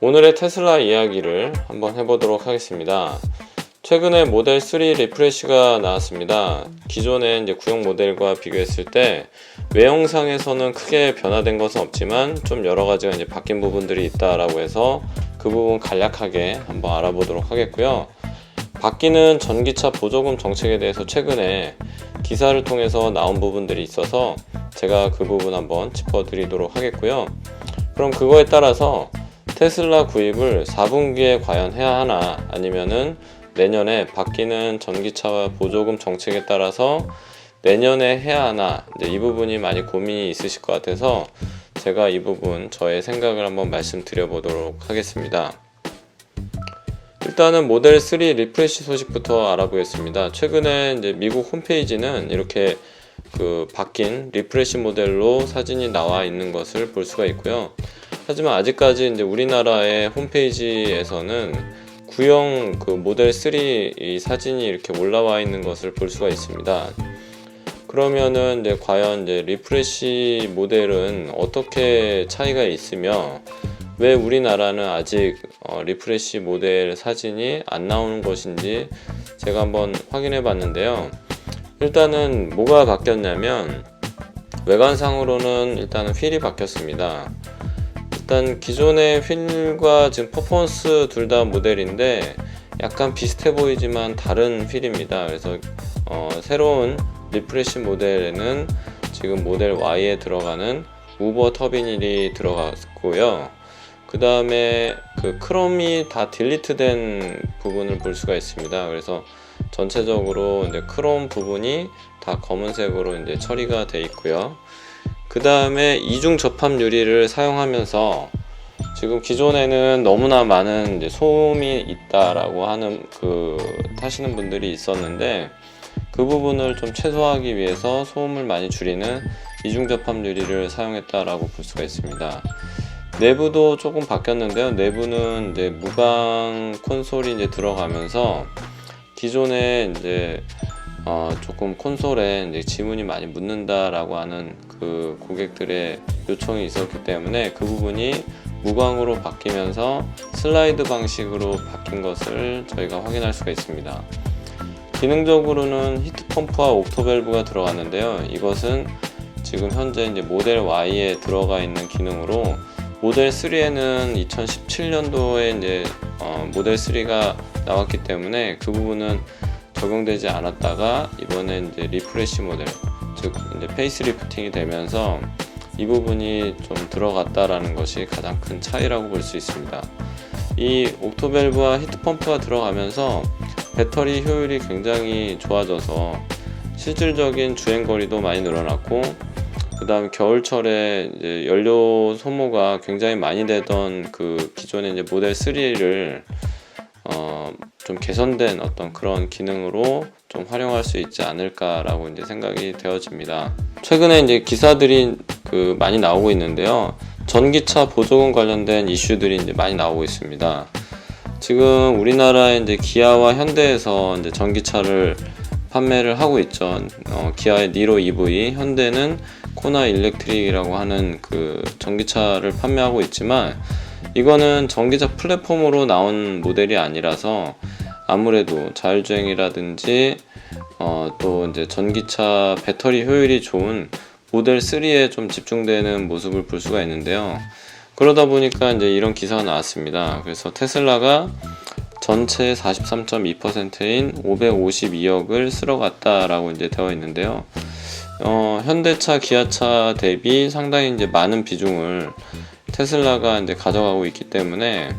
오늘의 테슬라 이야기를 한번 해보도록 하겠습니다. 최근에 모델 3 리프레시가 나왔습니다. 기존의 이제 구형 모델과 비교했을 때 외형상에서는 크게 변화된 것은 없지만 좀 여러 가지가 이제 바뀐 부분들이 있다라고 해서 그 부분 간략하게 한번 알아보도록 하겠고요. 바뀌는 전기차 보조금 정책에 대해서 최근에 기사를 통해서 나온 부분들이 있어서 제가 그 부분 한번 짚어드리도록 하겠고요. 그럼 그거에 따라서 테슬라 구입을 4분기에 과연 해야 하나, 아니면은 내년에 바뀌는 전기차 보조금 정책에 따라서 내년에 해야 하나, 이 부분이 많이 고민이 있으실 것 같아서 제가 이 부분 저의 생각을 한번 말씀드려 보도록 하겠습니다. 일단은 모델 3 리프레시 소식부터 알아보겠습니다. 최근에 이제 미국 홈페이지는 이렇게 바뀐 리프레시 모델로 사진이 나와 있는 것을 볼 수가 있고요. 하지만 아직까지 이제 우리나라의 홈페이지에서는 구형 모델 3 이 사진이 이렇게 올라와 있는 것을 볼 수가 있습니다. 그러면은 이제 과연 이제 리프레시 모델은 어떻게 차이가 있으며 왜 우리나라는 아직 리프레시 모델 사진이 안 나오는 것인지 제가 한번 확인해 봤는데요. 일단은 뭐가 바뀌었냐면 외관상으로는 일단은 휠이 바뀌었습니다. 일단 기존의 휠과 지금 퍼포먼스 둘 다 모델인데 약간 비슷해 보이지만 다른 휠입니다. 그래서 새로운 리프레시 모델에는 지금 모델 Y에 들어가는 우버 터비닐이 들어갔고요. 그 다음에 크롬이 다 딜리트 된 부분을 볼 수가 있습니다. 그래서 전체적으로 이제 크롬 부분이 다 검은색으로 이제 처리가 되어 있고요. 그 다음에 이중 접합 유리를 사용하면서 지금 기존에는 너무나 많은 이제 소음이 있다라고 하는 타시는 분들이 있었는데 그 부분을 좀 최소화하기 위해서 소음을 많이 줄이는 이중 접합 유리를 사용했다라고 볼 수가 있습니다. 내부도 조금 바뀌었는데요. 내부는 이제 무광 콘솔이 이제 들어가면서 기존에 이제 조금 콘솔에 이제 지문이 많이 묻는다라고 하는 고객들의 요청이 있었기 때문에 그 부분이 무광으로 바뀌면서 슬라이드 방식으로 바뀐 것을 저희가 확인할 수가 있습니다. 기능적으로는 히트 펌프와 옥토밸브가 들어갔는데요. 이것은 지금 현재 이제 모델 Y에 들어가 있는 기능으로 모델 3에는 2017년도에 이제 모델 3가 나왔기 때문에 그 부분은 적용되지 않았다가 이번에 이제 리프레시 모델, 즉 이제 페이스리프팅이 되면서 이 부분이 좀 들어갔다라는 것이 가장 큰 차이라고 볼 수 있습니다. 이 옥토밸브와 히트펌프가 들어가면서 배터리 효율이 굉장히 좋아져서 실질적인 주행거리도 많이 늘어났고, 그 다음에 겨울철에 이제 연료 소모가 굉장히 많이 되던 기존의 이제 모델 3를 좀 개선된 어떤 그런 기능으로 좀 활용할 수 있지 않을까라고 이제 생각이 되어집니다. 최근에 이제 기사들이 많이 나오고 있는데요. 전기차 보조금 관련된 이슈들이 이제 많이 나오고 있습니다. 지금 우리나라에 이제 기아와 현대에서 이제 전기차를 판매를 하고 있죠. 기아의 니로 EV, 현대는 코나 일렉트릭이라고 하는 전기차를 판매하고 있지만 이거는 전기차 플랫폼으로 나온 모델이 아니라서 아무래도 자율주행이라든지 또 이제 전기차 배터리 효율이 좋은 모델 3에 좀 집중되는 모습을 볼 수가 있는데요. 그러다 보니까 이제 이런 기사가 나왔습니다. 그래서 테슬라가 전체 43.2%인 552억을 쓸어갔다라고 이제 되어 있는데요. 현대차, 기아차 대비 상당히 이제 많은 비중을 테슬라가 이제 가져가고 있기 때문에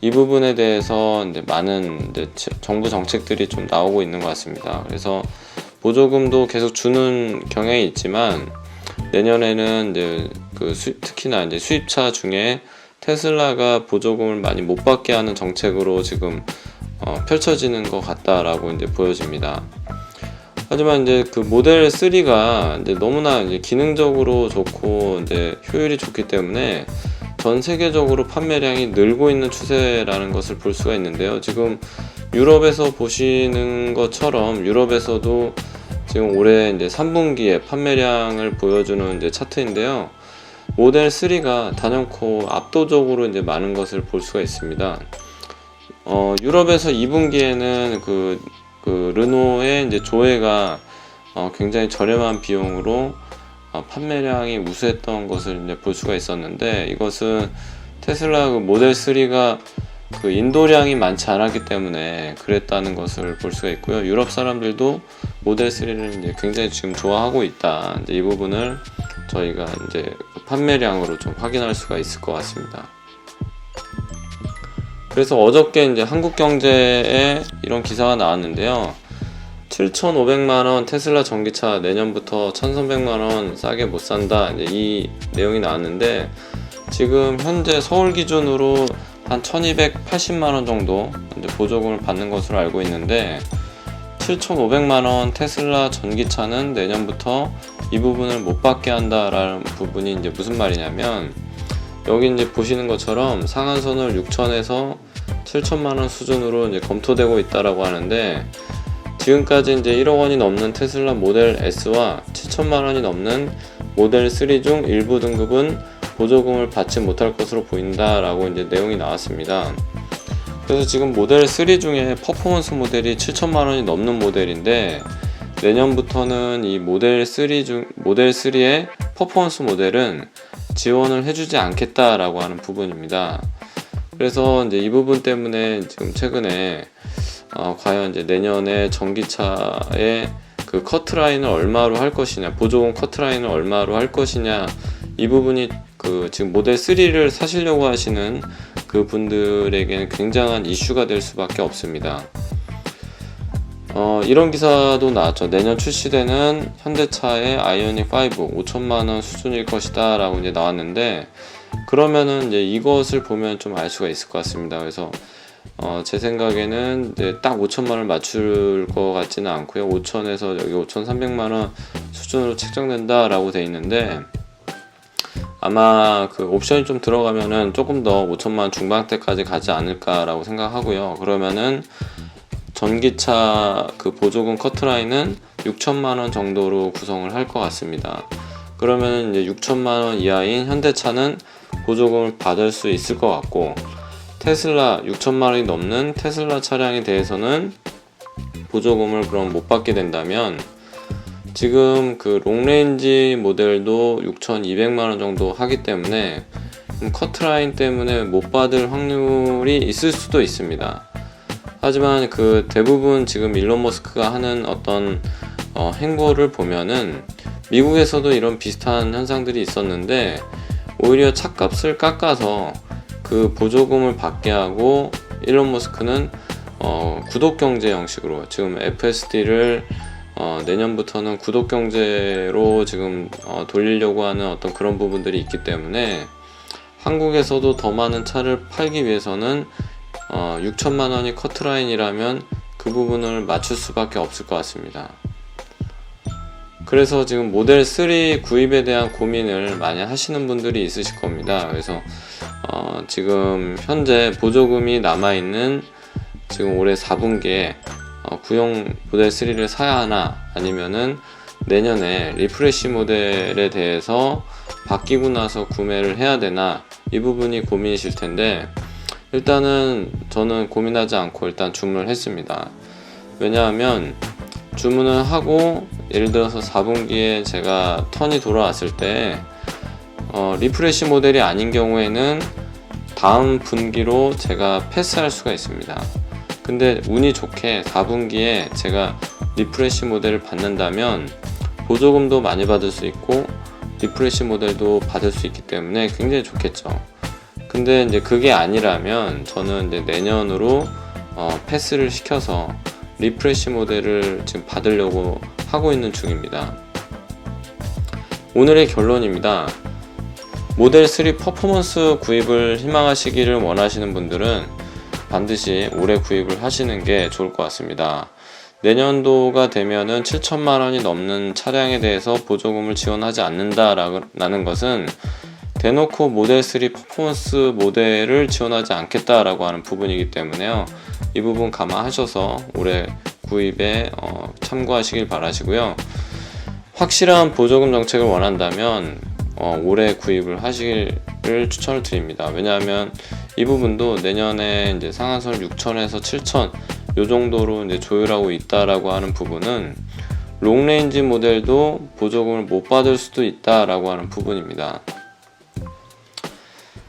이 부분에 대해서 이제 많은 이제 정부 정책들이 좀 나오고 있는 것 같습니다. 그래서 보조금도 계속 주는 경향이 있지만 내년에는 이제 특히나 이제 수입차 중에 테슬라가 보조금을 많이 못 받게 하는 정책으로 지금 펼쳐지는 것 같다라고 이제 보여집니다. 하지만 이제 모델 3가 이제 너무나 이제 기능적으로 좋고 이제 효율이 좋기 때문에 전 세계적으로 판매량이 늘고 있는 추세라는 것을 볼 수가 있는데요. 지금 유럽에서 보시는 것처럼 유럽에서도 지금 올해 이제 3분기에 판매량을 보여주는 이제 차트인데요. 모델 3가 단연코 압도적으로 이제 많은 것을 볼 수가 있습니다. 유럽에서 2분기에는 그 르노의 이제 조회가 굉장히 저렴한 비용으로 판매량이 우수했던 것을 이제 볼 수가 있었는데, 이것은 테슬라 그 모델 3가 그 인도량이 많지 않았기 때문에 그랬다는 것을 볼 수가 있고요. 유럽 사람들도 모델 3를 이제 굉장히 지금 좋아하고 있다. 이제 이 부분을 저희가 이제 판매량으로 좀 확인할 수가 있을 것 같습니다. 그래서 어저께 이제 한국경제에 이런 기사가 나왔는데요. 7,500만원 테슬라 전기차 내년부터 1,300만원 싸게 못 산다. 이제 이 내용이 나왔는데, 지금 현재 서울 기준으로 한 1,280만원 정도 이제 보조금을 받는 것으로 알고 있는데, 7,500만원 테슬라 전기차는 내년부터 이 부분을 못 받게 한다라는 부분이 이제 무슨 말이냐면, 여기 이제 보시는 것처럼 상한선을 6,000에서 7,000만원 수준으로 이제 검토되고 있다라고 하는데, 지금까지 이제 1억 원이 넘는 테슬라 모델 S와 7,000만원이 넘는 모델 3 중 일부 등급은 보조금을 받지 못할 것으로 보인다라고 이제 내용이 나왔습니다. 그래서 지금 모델 3 중에 퍼포먼스 모델이 7,000만원이 넘는 모델인데, 내년부터는 이 모델 3의 퍼포먼스 모델은 지원을 해주지 않겠다라고 하는 부분입니다. 그래서 이제 이 부분 때문에 지금 최근에 과연 이제 내년에 전기차의 그 커트라인을 얼마로 할 것이냐, 보조금 커트라인을 얼마로 할 것이냐, 이 부분이 그 지금 모델 3를 사시려고 하시는 그 분들에게는 굉장한 이슈가 될 수밖에 없습니다. 이런 기사도 나왔죠. 내년 출시되는 현대차의 아이오닉 5 5천만원 수준일 것이다 라고 이제 나왔는데, 그러면은 이제 이것을 보면 좀 알 수가 있을 것 같습니다. 그래서 제 생각에는 이제 딱 5천만원을 맞출 것 같지는 않고요. 5천에서 여기 5,300만원 수준으로 책정된다 라고 돼 있는데, 아마 그 옵션이 좀 들어가면은 조금 더 5천만원 중반대까지 가지 않을까 라고 생각하고요. 그러면은 전기차 그 보조금 커트라인은 6천만원 정도로 구성을 할 것 같습니다. 그러면 이제 6천만원 이하인 현대차는 보조금을 받을 수 있을 것 같고, 테슬라 6천만원이 넘는 테슬라 차량에 대해서는 보조금을 그럼 못 받게 된다면, 지금 그 롱레인지 모델도 6,200만원 정도 하기 때문에 커트라인 때문에 못 받을 확률이 있을 수도 있습니다. 하지만 그 대부분 지금 일론 머스크가 하는 어떤 행보를 보면은 미국에서도 이런 비슷한 현상들이 있었는데, 오히려 차값을 깎아서 그 보조금을 받게 하고, 일론 머스크는 구독경제 형식으로 지금 FSD를 내년부터는 구독경제로 지금 돌리려고 하는 어떤 그런 부분들이 있기 때문에, 한국에서도 더 많은 차를 팔기 위해서는 6천만원이 커트라인이라면 그 부분을 맞출 수밖에 없을 것 같습니다. 그래서 지금 모델 3 구입에 대한 고민을 많이 하시는 분들이 있으실 겁니다. 그래서 지금 현재 보조금이 남아있는 지금 올해 4분기에 구형 모델 3를 사야 하나, 아니면은 내년에 리프레시 모델에 대해서 바뀌고 나서 구매를 해야 되나, 이 부분이 고민이실 텐데, 일단은 저는 고민하지 않고 일단 주문을 했습니다. 왜냐하면 주문을 하고 예를 들어서 4분기에 제가 턴이 돌아왔을 때 리프레시 모델이 아닌 경우에는 다음 분기로 제가 패스할 수가 있습니다. 근데 운이 좋게 4분기에 제가 리프레시 모델을 받는다면 보조금도 많이 받을 수 있고 리프레시 모델도 받을 수 있기 때문에 굉장히 좋겠죠. 근데 이제 그게 아니라면 저는 이제 내년으로 패스를 시켜서 리프레시 모델을 지금 받으려고 하고 있는 중입니다. 오늘의 결론입니다. 모델 3 퍼포먼스 구입을 희망하시기를 원하시는 분들은 반드시 올해 구입을 하시는 게 좋을 것 같습니다. 내년도가 되면은 7천만원이 넘는 차량에 대해서 보조금을 지원하지 않는다라는 것은 대놓고 모델 3 퍼포먼스 모델을 지원하지 않겠다라고 하는 부분이기 때문에요. 이 부분 감안하셔서 올해 구입에 참고하시길 바라시고요. 확실한 보조금 정책을 원한다면 올해 구입을 하시기를 추천을 드립니다. 왜냐하면 이 부분도 내년에 이제 상한선 6천에서 7천 요 정도로 이제 조율하고 있다라고 하는 부분은 롱레인지 모델도 보조금을 못 받을 수도 있다라고 하는 부분입니다.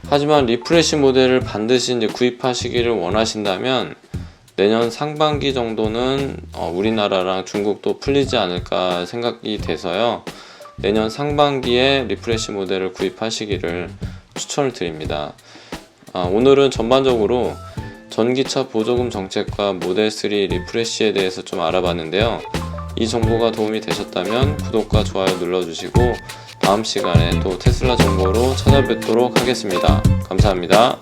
하지만 리프레시 모델을 반드시 이제 구입하시기를 원하신다면 내년 상반기 정도는 우리나라랑 중국도 풀리지 않을까 생각이 돼서요. 내년 상반기에 리프레시 모델을 구입하시기를 추천을 드립니다. 오늘은 전반적으로 전기차 보조금 정책과 모델3 리프레시에 대해서 좀 알아봤는데요. 이 정보가 도움이 되셨다면 구독과 좋아요 눌러주시고 다음 시간에 또 테슬라 정보로 찾아뵙도록 하겠습니다. 감사합니다.